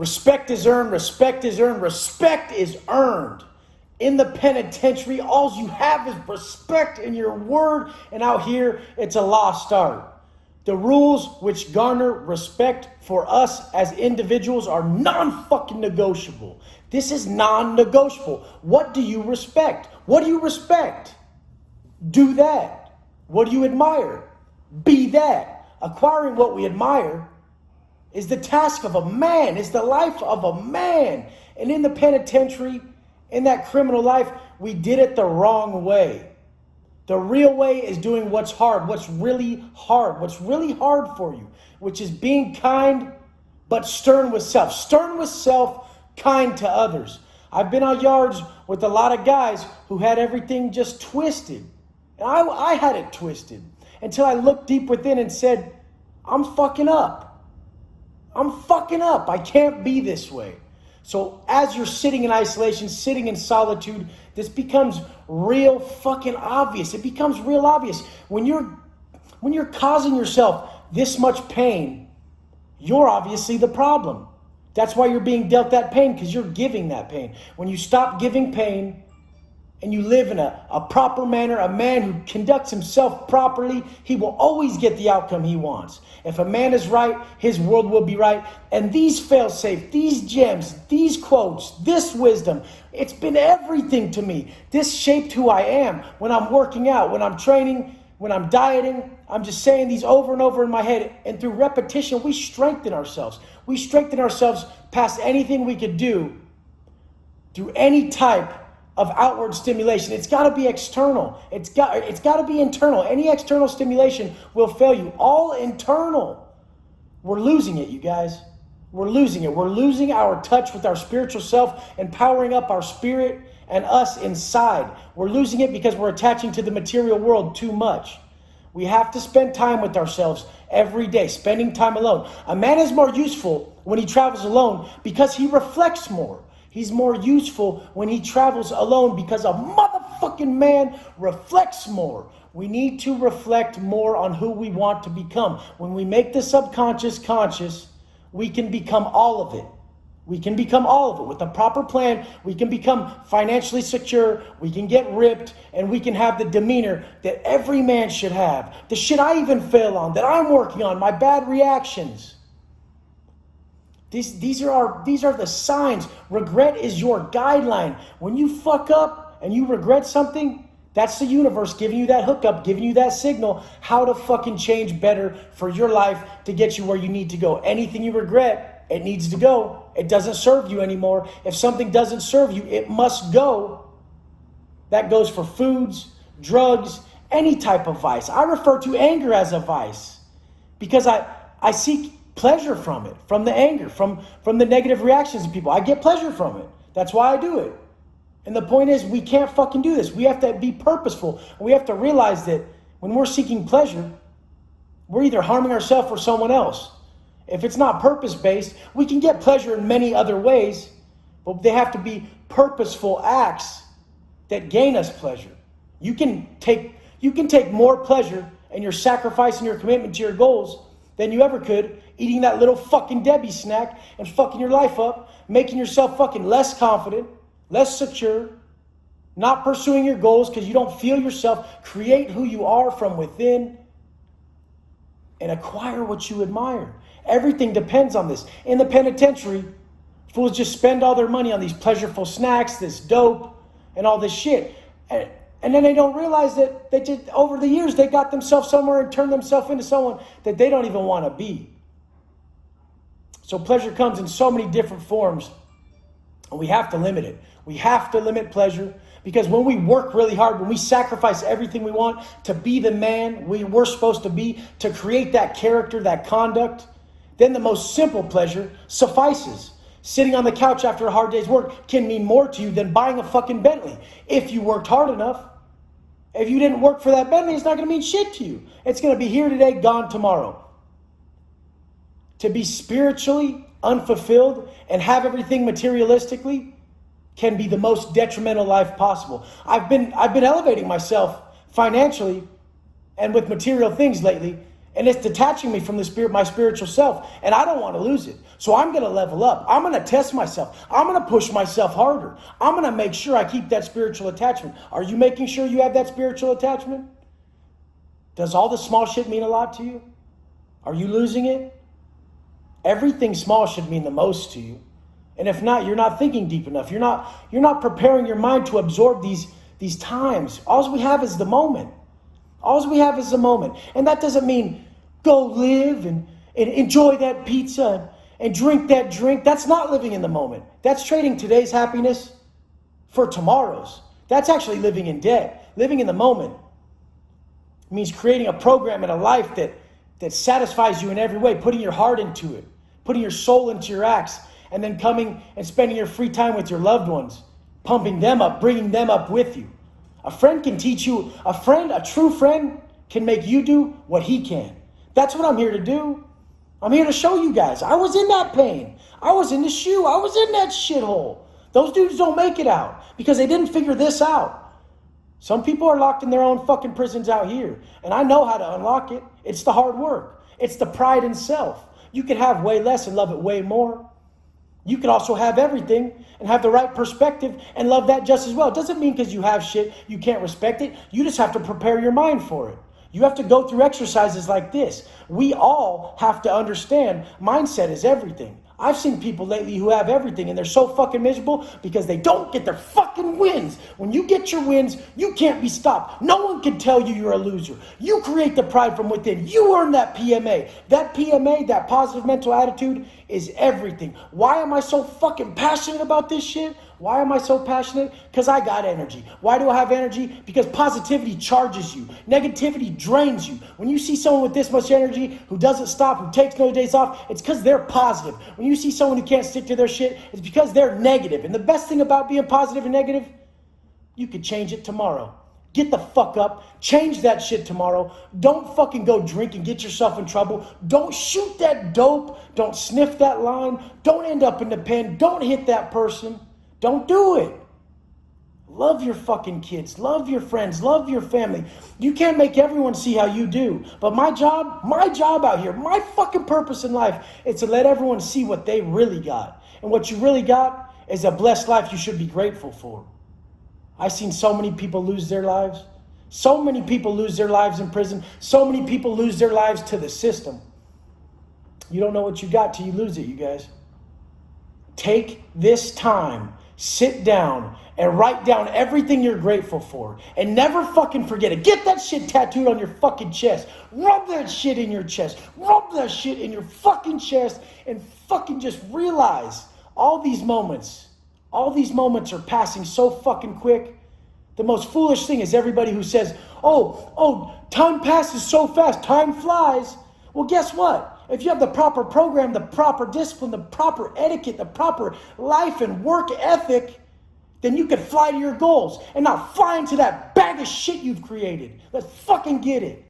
Respect is earned, respect is earned, respect is earned. In the penitentiary, all you have is respect in your word, and out here, it's a lost art. The rules which garner respect for us as individuals are non-fucking negotiable. This is non-negotiable. What do you respect? What do you respect? Do that. What do you admire? Be that. Acquiring what we admire is the task of a man, is the life of a man. And in the penitentiary, in that criminal life, we did it the wrong way. The real way is doing what's hard, what's really hard for you, which is being kind, but stern with self. Stern with self, kind to others. I've been on yards with a lot of guys who had everything just twisted. And I had it twisted until I looked deep within and said, I'm fucking up. I can't be this way. So as you're sitting in isolation, sitting in solitude, this becomes real fucking obvious. It becomes real obvious. When you're causing yourself this much pain, you're obviously the problem. That's why you're being dealt that pain, because you're giving that pain. When you stop giving pain and you live in a proper manner, a man who conducts himself properly, he will always get the outcome he wants. If a man is right, his world will be right. And these fail-safe, these gems, these quotes, this wisdom, it's been everything to me. This shaped who I am. When I'm working out, when I'm training, when I'm dieting, I'm just saying these over and over in my head. And through repetition, we strengthen ourselves. We strengthen ourselves past anything we could do through any type of outward stimulation. It's got to be external. It's got to be internal. Any external stimulation will fail you. All internal. We're losing it, you guys. We're losing it. We're losing our touch with our spiritual self and powering up our spirit and us inside. We're losing it because we're attaching to the material world too much. We have to spend time with ourselves every day, spending time alone. A man is more useful when he travels alone because he reflects more. He's more useful when he travels alone because a motherfucking man reflects more. We need to reflect more on who we want to become. When we make the subconscious conscious, we can become all of it. We can become all of it. With a proper plan, we can become financially secure, we can get ripped, and we can have the demeanor that every man should have. The shit I even fail on, that I'm working on, my bad reactions. These are the signs. Regret is your guideline. When you fuck up and you regret something, that's the universe giving you that hookup, giving you that signal how to fucking change better for your life to get you where you need to go. Anything you regret, it needs to go. It doesn't serve you anymore. If something doesn't serve you, it must go. That goes for foods, drugs, any type of vice. I refer to anger as a vice because I seek pleasure from it, from the anger, from the negative reactions of people. I get pleasure from it. That's why I do it. And the point is, we can't fucking do this. We have to be purposeful. We have to realize that when we're seeking pleasure, we're either harming ourselves or someone else. If it's not purpose-based, we can get pleasure in many other ways, but they have to be purposeful acts that gain us pleasure. You can take more pleasure in your sacrifice and your commitment to your goals than you ever could eating that little fucking Debbie snack and fucking your life up, making yourself fucking less confident, less secure, not pursuing your goals because you don't feel yourself. Create who you are from within and acquire what you admire. Everything depends on this. In the penitentiary, fools just spend all their money on these pleasureful snacks, this dope, and all this shit. And then they don't realize that they just, over the years, they got themselves somewhere and turned themselves into someone that they don't even want to be. So pleasure comes in so many different forms, and we have to limit it. We have to limit pleasure because when we work really hard, when we sacrifice everything we want to be the man we're supposed to be, to create that character, that conduct, then the most simple pleasure suffices. Sitting on the couch after a hard day's work can mean more to you than buying a fucking Bentley if you worked hard enough. If you didn't work for that Bentley, it's not going to mean shit to you. It's going to be here today, gone tomorrow. To be spiritually unfulfilled and have everything materialistically can be the most detrimental life possible. I've been elevating myself financially and with material things lately, And it's detaching me from my spiritual self. And I don't want to lose it. So I'm going to level up. I'm going to test myself. I'm going to push myself harder. I'm going to make sure I keep that spiritual attachment. Are you making sure you have that spiritual attachment? Does all the small shit mean a lot to you? Are you losing it? Everything small should mean the most to you. And if not, you're not thinking deep enough. You're not preparing your mind to absorb these times. All we have is the moment. All we have is the moment. And that doesn't mean go live and enjoy that pizza and drink that drink. That's not living in the moment. That's trading today's happiness for tomorrow's. That's actually living in debt. Living in the moment means creating a program and a life that satisfies you in every way, putting your heart into it, putting your soul into your acts, and then coming and spending your free time with your loved ones, pumping them up, bringing them up with you. A friend can teach you, a true friend can make you do what he can. That's what I'm here to do. I'm here to show you guys. I was in that pain. I was in the shoe. I was in that shithole. Those dudes don't make it out because they didn't figure this out. Some people are locked in their own fucking prisons out here. And I know how to unlock it. It's the hard work. It's the pride in self. You can have way less and love it way more. You can also have everything and have the right perspective and love that just as well. It doesn't mean because you have shit, you can't respect it. You just have to prepare your mind for it. You have to go through exercises like this. We all have to understand mindset is everything. I've seen people lately who have everything and they're so fucking miserable because they don't get their fucking wins. When you get your wins, you can't be stopped. No one can tell you you're a loser. You create the pride from within. You earn that PMA. That PMA, that positive mental attitude, is everything. Why am I so fucking passionate about this shit? Why am I so passionate? Because I got energy. Why do I have energy? Because positivity charges you. Negativity drains you. When you see someone with this much energy who doesn't stop, who takes no days off, it's because they're positive. When you see someone who can't stick to their shit, it's because they're negative. And the best thing about being positive and negative, you could change it tomorrow. Get the fuck up. Change that shit tomorrow. Don't fucking go drink and get yourself in trouble. Don't shoot that dope. Don't sniff that line. Don't end up in the pen. Don't hit that person. Don't do it. Love your fucking kids. Love your friends. Love your family. You can't make everyone see how you do. But my job out here, my fucking purpose in life is to let everyone see what they really got. And what you really got is a blessed life you should be grateful for. I've seen so many people lose their lives. So many people lose their lives in prison. So many people lose their lives to the system. You don't know what you got till you lose it, you guys. Take this time. Sit down and write down everything you're grateful for. And never fucking forget it. Get that shit tattooed on your fucking chest. Rub that shit in your chest. Rub that shit in your fucking chest. And fucking just realize all these moments are passing so fucking quick. The most foolish thing is everybody who says, oh, time passes so fast. Time flies. Well, guess what? If you have the proper program, the proper discipline, the proper etiquette, the proper life and work ethic, then you can fly to your goals and not fly into that bag of shit you've created. Let's fucking get it.